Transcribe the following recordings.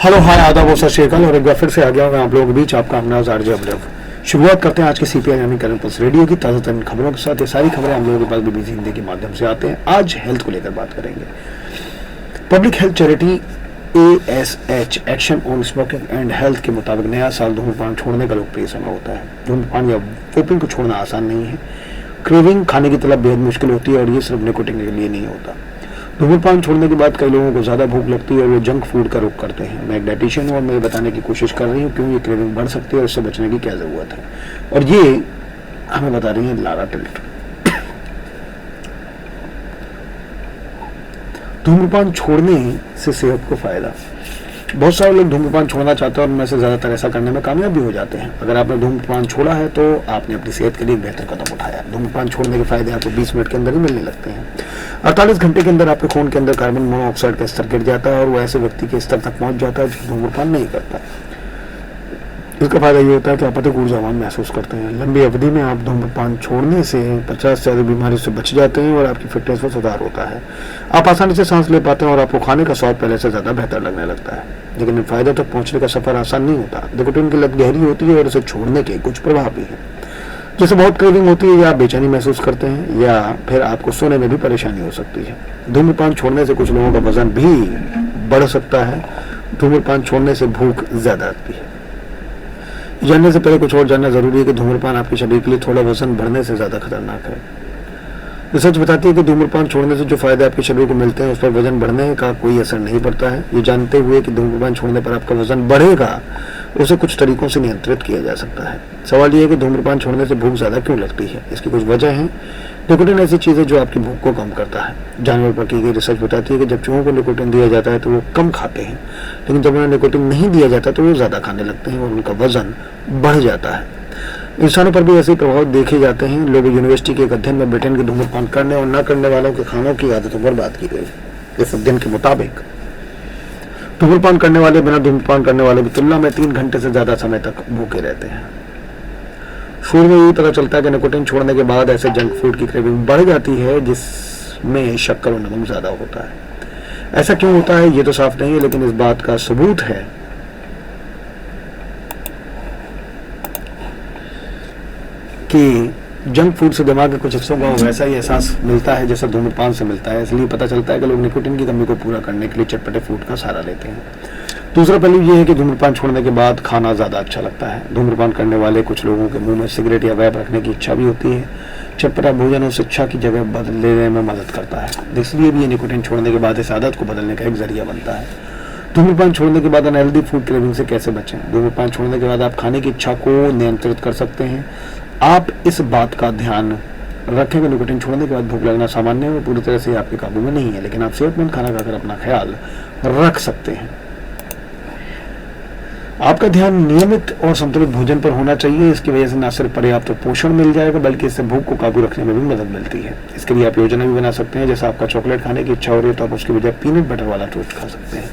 Hello hi आदाब और सत श्री अकाल और एक बार फिर से आ गया हूँ आप लोगों के बीच आपका अपना आरजे अब्रव। शुरुआत करते हैं आज के सीपीआई यानी करंट पल्स रेडियो की ताज़ा तरीन खबरों के साथ। ये सारी खबरें हम लोगों के पास बीबीसी हिंदी के माध्यम से आते हैं। आज हेल्थ को लेकर बात करेंगे। Public health charity ASH action on smoking and health के मुताबिक नया साल धूम्रपान छोड़ने का लोकप्रिय समय होता है। धूम्रपान या वोपिंग को छोड़ना आसान नहीं है। क्रेविंग खाने की तलब बेहद मुश्किल होती है और ये सिर्फ निकोटिन के लिए नहीं होता। धूम्रपान छोड़ने के बाद कई लोगों को ज़्यादा भूख लगती है और वे जंक फूड का रुख करते हैं। मैं एक डाइटिशियन हूँ और मैं बताने की कोशिश कर रही हूँ क्यों ये क्रेविंग बढ़ सकती है और इससे बचने की क्या ज़रूरत है, और ये हमें बता रही है लारा टिल्ट। धूम्रपान छोड़ने से सेहत को फायदा। बहुत सारे लोग धूम्रपान छोड़ना चाहते हैं और उनमें से ज़्यादातर ऐसा करने में कामयाब भी हो जाते हैं। अगर आपने धूम्रपान छोड़ा है तो आपने अपनी सेहत के लिए एक बेहतर कदम उठाया। धूम्रपान छोड़ने के फायदे आपको 20 मिनट के अंदर ही मिलने लगते हैं। 48 घंटे के अंदर आपके खून के अंदर कार्बन मोनोऑक्साइड का स्तर गिर जाता है और वो ऐसे व्यक्ति के स्तर तक पहुंच जाता है जो धूम्रपान नहीं करता। इसका फायदा ये होता है कि आप अधिक ऊर्जावान महसूस करते हैं। लंबी अवधि में आप धूम्रपान छोड़ने से 50 से अधिक बीमारी से बच जाते हैं और आपकी फिटनेस में सुधार होता है। आप आसानी से सांस ले पाते हैं और आपको खाने का स्वाद पहले से ज़्यादा बेहतर लगने लगता है। लेकिन इन फायदों तक पहुंचने का सफर आसान नहीं होता। निकोटीन की लत गहरी होती है और इसे छोड़ने के कुछ प्रभाव भी हैं। जैसे बहुत क्रेविंग होती है या आप बेचैनी महसूस करते हैं या फिर आपको सोने में भी परेशानी हो सकती है। धूम्रपान छोड़ने से कुछ लोगों का वजन भी बढ़ सकता है। धूम्रपान छोड़ने से भूख ज़्यादा आती है। जानने से पहले कुछ और जानना जरूरी है कि धूम्रपान आपके शरीर के लिए थोड़ा वजन बढ़ने से ज़्यादा खतरनाक है। रिसर्च बताती है कि धूम्रपान छोड़ने से जो फायदे आपके शरीर को मिलते हैं उस पर वजन बढ़ने का कोई असर नहीं पड़ता है। ये जानते हुए कि धूम्रपान छोड़ने पर आपका वजन बढ़ेगा, उसे कुछ तरीकों से नियंत्रित किया जा सकता है। सवाल ये है कि धूम्रपान छोड़ने से भूख ज़्यादा क्यों लगती है। इसकी कुछ वजह है। निकोटीन ऐसी चीज़ है जो आपकी भूख को कम करता है। जानवर पर की गई रिसर्च बताती है कि जब चूहों को निकोटीन दिया जाता है तो वो कम खाते हैं, लेकिन जब उन्हें निकोटीन नहीं दिया जाता तो वो ज़्यादा खाने लगते हैं और उनका वजन बढ़ जाता है। इंसानों पर भी ऐसे प्रभाव देखे जाते हैं। लोग यूनिवर्सिटी के एक अध्ययन में ब्रिटेन के धूम्रपान करने और न करने वालों के खानों की आदतों पर बात की गई। इस अध्ययन के मुताबिक धूम्रपान करने वाले बिना धूम्रपान करने वाले की तुलना में 3 घंटे से ज़्यादा समय तक भूखे रहते हैं। शोध में यही पता चलता है कि निकोटीन छोड़ने के बाद ऐसे जंक फूड की क्रेविंग बढ़ जाती है जिसमें शक्कर और नमक ज़्यादा होता है। ऐसा क्यों होता है ये तो साफ नहीं है, लेकिन इस बात का सबूत है कि जंक फूड से दिमाग के कुछ हिस्सों को वैसा ही एहसास मिलता है जैसा धूम्रपान से मिलता है। इसलिए पता चलता है कि लोग निकोटीन की कमी को पूरा करने के लिए चटपटे फूड का सहारा लेते हैं। दूसरा पहलू ये है कि धूम्रपान छोड़ने के बाद खाना ज़्यादा अच्छा लगता है। धूम्रपान करने वाले कुछ लोगों के मुंह में सिगरेट या वैप रखने की इच्छा भी होती है। चटपटा भोजन उस इच्छा की जगह बदलने में मदद करता है। इसलिए भी ये निकोटीन छोड़ने के बाद इस आदत को बदलने का एक जरिया बनता है। धूम्रपान छोड़ने के बाद अनहेल्दी फूड क्रेविंग से कैसे बचें। धूम्रपान छोड़ने के बाद आप खाने की इच्छा को नियंत्रित कर सकते हैं। आप इस बात का ध्यान रखें कि निकोटीन छोड़ने के बाद भूख लगना सामान्य है और पूरी तरह से आपके काबू में नहीं है, लेकिन आप सेहतमंद खाना खाकर अपना ख्याल रख सकते हैं। आपका ध्यान नियमित और संतुलित भोजन पर होना चाहिए। इसकी वजह से न सिर्फ पर्याप्त पोषण मिल जाएगा बल्कि इससे भूख को काबू रखने में भी मदद मिलती है। इसके लिए आप योजना भी बना सकते हैं। जैसे आपका चॉकलेट खाने की इच्छा हो रही है तो आप उसकी बजाय पीनट बटर वाला टोस्ट खा सकते हैं।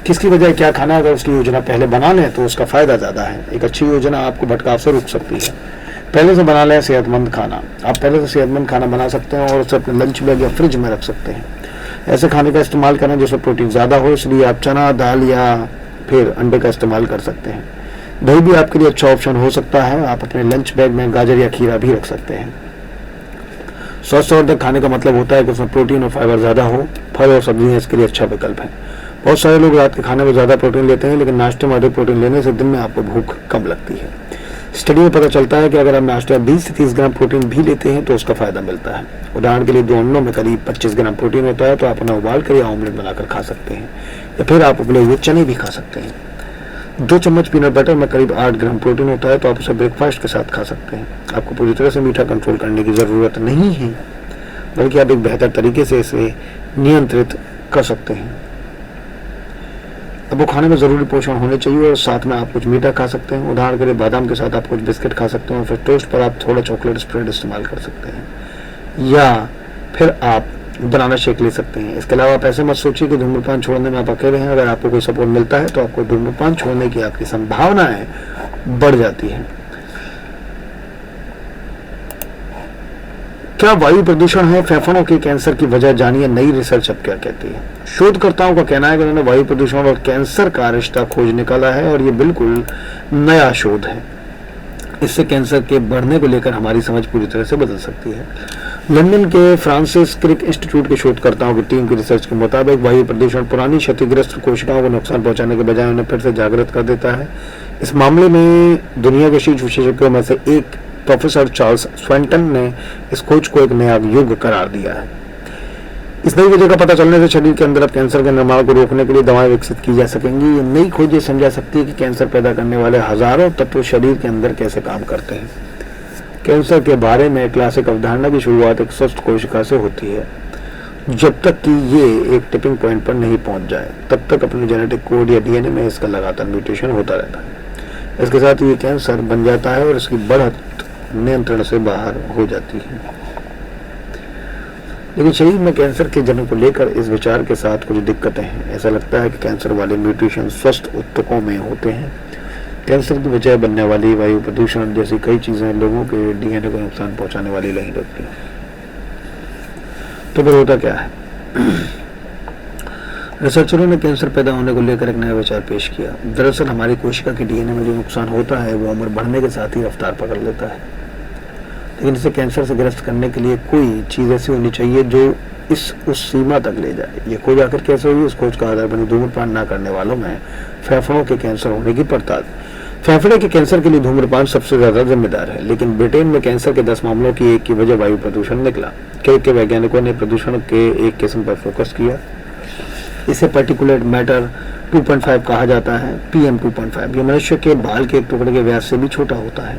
किसकी वजह क्या खाना, अगर उसकी योजना पहले बना लें तो उसका फायदा ज़्यादा है। एक अच्छी योजना आपको भटकाव से रोक सकती है। पहले से बना लें सेहतमंद खाना। आप पहले से सेहतमंद खाना बना सकते हैं और उसे अपने लंच बैग या फ्रिज में रख सकते हैं। ऐसे खाने का इस्तेमाल करें जिसमें प्रोटीन ज़्यादा हो, इसलिए आप चना, दाल या फिर अंडे का इस्तेमाल कर सकते हैं। दही भी आपके लिए अच्छा ऑप्शन हो सकता है। आप अपने लंच बैग में गाजर या खीरा भी रख सकते हैं। स्वास्थ्यवर्धक खाने का मतलब होता है कि उसमें प्रोटीन और फाइबर ज़्यादा हो। फल और सब्जियाँ इसके लिए अच्छा विकल्प है। बहुत सारे लोग रात के खाने में ज़्यादा प्रोटीन लेते हैं, लेकिन नाश्ते में अधिक प्रोटीन लेने से दिन में आपको भूख कम लगती है। स्टडी में पता चलता है कि अगर आप नाश्ते में 20 से 30 ग्राम प्रोटीन भी लेते हैं तो उसका फायदा मिलता है। उदाहरण के लिए 2 अंडों में करीब 25 ग्राम प्रोटीन होता है, तो आप उन्हें उबाल कर या ऑमलेट बनाकर खा सकते हैं, या फिर आप उबले हुए चने भी खा सकते हैं। 2 चम्मच पीनट बटर में करीब 8 ग्राम प्रोटीन होता है, तो आप उसे ब्रेकफास्ट के साथ खा सकते हैं। आपको पूरी तरह से मीठा कंट्रोल करने की ज़रूरत नहीं है, बल्कि आप एक बेहतर तरीके से इसे नियंत्रित कर सकते हैं। अब वो खाने में ज़रूरी पोषण होने चाहिए और साथ में आप कुछ मीठा खा सकते हैं। उदाहरण के लिए बादाम के साथ आप कुछ बिस्किट खा सकते हैं और फिर टोस्ट पर आप थोड़ा चॉकलेट स्प्रेड इस्तेमाल कर सकते हैं, या फिर आप बनाना शेक ले सकते हैं। इसके अलावा आप ऐसे मत सोचिए कि धूम्रपान छोड़ने में आप अकेले हैं। अगर आपको कोई सपोर्ट मिलता है तो आपको धूम्रपान छोड़ने की आपकी संभावनाएं बढ़ जाती हैं। क्या वायु प्रदूषण है फेफड़ों के कैंसर की वजह, जानिए नई रिसर्च अब क्या कहती है। शोधकर्ताओं का कहना है कि उन्होंने वायु प्रदूषण और कैंसर का रिश्ता खोज निकाला है और ये बिल्कुल नया शोध है। इससे कैंसर के बढ़ने को लेकर हमारी समझ पूरी तरह से बदल सकती है। लंदन के फ्रांसिस क्रिक इंस्टीट्यूट के शोधकर्ताओं की टीम की रिसर्च के मुताबिक वायु प्रदूषण पुरानी क्षतिग्रस्त कोशिकाओं को नुकसान पहुंचाने के बजाय उन्हें फिर से जागृत कर देता है। इस मामले में दुनिया के शीर्ष विशेषज्ञों में से एक प्रोफेसर चार्ल्स स्वेंटन ने इस खोज को एक नया युग करार दिया है। इस नई वजह का पता चलने से शरीर के अंदर अब कैंसर के निर्माण को रोकने के लिए दवाएं विकसित की जा सकेंगी। ये नई खोज ये समझा सकती है कि कैंसर पैदा करने वाले हजारों तत्व शरीर के अंदर कैसे काम करते हैं। कैंसर के बारे में क्लासिक अवधारणा की शुरुआत एक स्वस्थ कोशिका से होती है। जब तक कि ये एक टिपिंग पॉइंट पर नहीं पहुंच जाए तब तक अपने जेनेटिक कोड या डीएनए में इसका लगातार म्यूटेशन होता रहता है। इसके साथ ये कैंसर बन जाता है और इसकी बढ़त नियंत्रण से बाहर हो जाती है। लेकिन शरीर में कैंसर के जन्म को लेकर इस विचार के साथ कुछ दिक्कतें हैं। ऐसा लगता है कि कैंसर वाले म्यूटेशन स्वस्थ ऊतकों में होते हैं। कैंसर की वजह बनने वाली वायु प्रदूषण जैसी कई चीजें लोगों के डीएनए को नुकसान पहुंचाने वाली नहीं लगती। तो फिर होता क्या है? रिसर्चरों ने कैंसर पैदा होने को लेकर एक नया विचार पेश किया। दरअसल हमारी कोशिका के डीएनए में जो नुकसान होता है वो उम्र बढ़ने के साथ ही रफ्तार पकड़ लेता है। लेकिन इसे कैंसर से ग्रस्त करने के लिए कोई चीज ऐसी होनी चाहिए जो उस सीमा तक ले जाए। ये खोज आखिर कैसे हुई? इस खोज का आधार बनी धूम्रपान न करने वालों में फेफड़ों के कैंसर होने की पड़ताल। फेफड़े के कैंसर के लिए धूम्रपान सबसे ज्यादा जिम्मेदार है, लेकिन ब्रिटेन में कैंसर के 10 मामलों की एक की वजह वायु प्रदूषण निकला। कई के वैज्ञानिकों ने प्रदूषण के एक किस्म पर फोकस किया। इसे पार्टिकुलेट मैटर 2.5 कहा जाता है, PM 2.5। ये मनुष्य के बाल के एक टुकड़े के व्यास से भी छोटा होता है।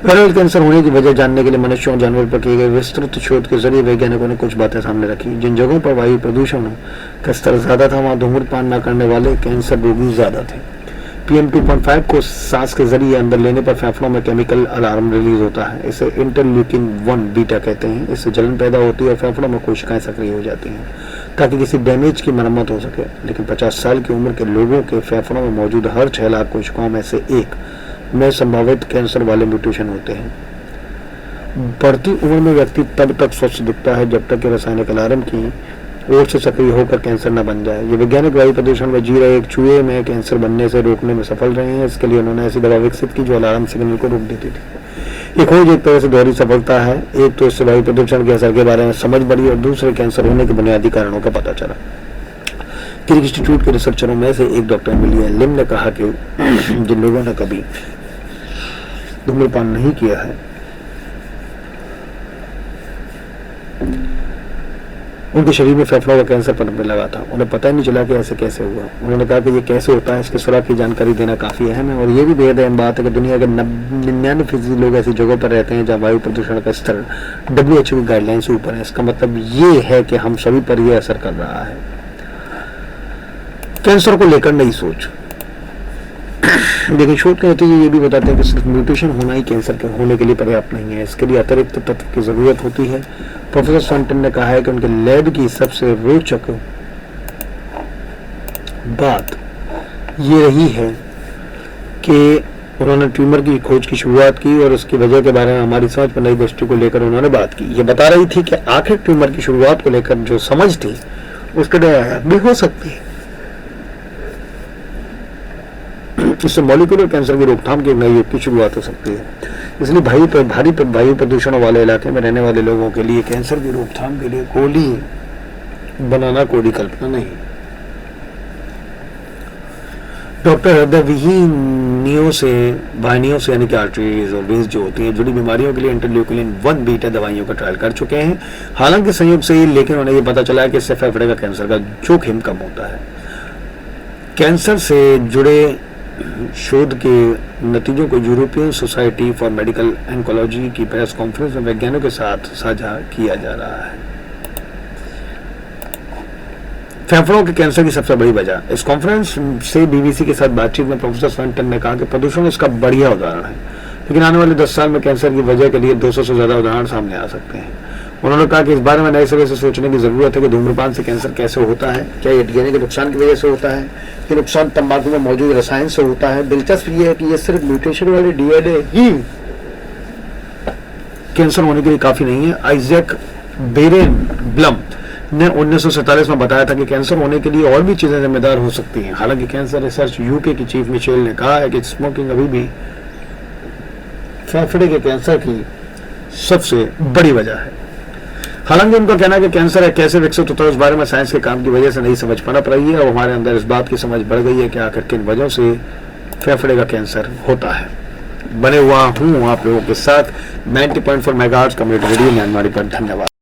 पैरोल कैंसर होने की वजह जानने के लिए मनुष्यों और जानवर पर किए गए विस्तृत शोध के जरिए वैज्ञानिकों ने कुछ बातें सामने रखी। जिन जगहों पर वायु प्रदूषण का स्तर ज्यादा था वहां धूम्रपान न करने वाले कैंसर रोगी ज्यादा थे। PM 2.5 को सांस के जरिए अंदर लेने पर फेफड़ों में केमिकल अलार्म रिलीज होता है। इसे इंटरल्यूकिन 1 बीटा कहते हैं। इससे जलन पैदा होती है और फेफड़ों में कोशिकाएं सक्रिय हो जाती हैं ताकि किसी डैमेज की मरम्मत हो सके। लेकिन 50 साल की उम्र के लोगों के फेफड़ों में मौजूद हर 6 लाख कोशिकाओं में से एक में संभावित कैंसर वाले म्यूटेशन होते हैं। बढ़ती उम्र में व्यक्ति तब तक स्वस्थ दिखता है जब तक कि रासायनिक अलार्म की ओर से सक्रिय होकर कैंसर न बन जाए। ये वैज्ञानिक वायु प्रदूषण में जी रहे एक चूहे में कैंसर बनने से रोकने में सफल रहे हैं। इसके लिए उन्होंने ऐसी दवा विकसित की जो अलार्म सिग्नल को रोक देती थी। ये खोज एक तरह से दोहरी सफलता है। एक तो इससे वायु प्रदूषण के असर के बारे में समझ बढ़ी और दूसरे कैंसर होने के बुनियादी कारणों का पता चला। क्रिक इंस्टीट्यूट के रिसर्चरों में से एक डॉक्टर एमिलिया लिम ने कहा कि जिन लोगों ने कभी धूम्रपान नहीं किया है उनके शरीर में फेफड़ों का कैंसर पनपने लगा था। उन्हें पता ही नहीं चला कि ऐसे कैसे हुआ। उन्होंने कहा कि ये कैसे होता है इसके सुराग की जानकारी देना काफी अहम है। और ये भी बेहद अहम बात है कि दुनिया के 99% लोग ऐसी जगहों पर रहते हैं जहाँ वायु प्रदूषण का स्तर WHO की गाइडलाइन से ऊपर है। इसका मतलब ये है कि हम सभी पर यह असर कर रहा है। कैंसर को लेकर नई सोच। लेकिन शोध के नतीजे ये भी बताते हैं कि सिर्फ म्यूटेशन होना ही कैंसर के होने के लिए पर्याप्त नहीं है। इसके लिए अतिरिक्त तत्व की जरूरत होती है। प्रोफेसर स्वेंटन ने कहा है कि उनके लैब की सबसे रोचक बात ये रही है कि उन्होंने ट्यूमर की खोज की शुरुआत की और उसकी वजह के बारे में हमारी समझ पर नई दृष्टि को लेकर उन्होंने बात की। ये बता रही थी कि आखिर ट्यूमर की शुरुआत को लेकर जो समझ थी उसके भी हो सकती है। इससे मॉलिक्यूलर कैंसर की रोकथाम की नई युग की शुरुआत हो सकती है। इसलिए भारी वायु प्रदूषण वाले इलाके में रहने वाले लोगों के लिए कैंसर की रोकथाम के लिए गोली बनाना कोई कल्पना नहीं। डॉक्टर हृदय वाहिनियों से यानी कि आर्टरीज और वेन्स जो होती हैं जुड़ी बीमारियों के लिए इंटरल्यूकिन 1 बीटा दवाइयों का ट्रायल कर चुके हैं। हालांकि संयोग से लेकिन उन्हें ये पता चला है कि इससे फेफड़े का कैंसर का जोखिम कम होता है। कैंसर से जुड़े शोध के नतीजों को European society for medical oncology की प्रेस कॉन्फ्रेंस में वैज्ञानिकों के साथ साझा किया जा रहा है। फेफड़ों के कैंसर की सबसे बड़ी वजह। इस कॉन्फ्रेंस से BBC के साथ बातचीत में प्रोफेसर स्वेंटन ने कहा कि प्रदूषण इसका बढ़िया उदाहरण है, लेकिन आने वाले 10 साल में कैंसर की वजह के लिए 200 से ज्यादा उदाहरण सामने आ सकते हैं। उन्होंने कहा कि इस बारे में नए सिरे से सोचने की जरूरत है कि धूम्रपान से कैंसर कैसे होता है। क्या ये डीएनए के नुकसान की वजह से होता है कि नुकसान तंबाकू में मौजूद रसायन से होता है। दिलचस्प ये है कि ये सिर्फ म्यूटेशन वाले डीएनए ही कैंसर होने के लिए काफ़ी नहीं है। आइजैक बेरेनब्लम ने 1947 में बताया था कि कैंसर होने के लिए और भी चीज़ें जिम्मेदार हो सकती हैं। हालांकि कैंसर रिसर्च यूके की चीफ मिशेल ने कहा है कि स्मोकिंग अभी भी फेफड़े के कैंसर की सबसे बड़ी वजह है। हालांकि उनका कहना है कि कैंसर है कैसे विकसित होता है, उस बारे में साइंस के काम की वजह से नहीं समझ पनप रही है और हमारे अंदर इस बात की समझ बढ़ गई है कि आखिर किन वजहों से फेफड़े का कैंसर होता है। बने हुआ हूँ आप लोगों के साथ 90.4 मेगाहर्ट्ज़ कम्युनिटी रेडियो म्यांमारी पर। धन्यवाद।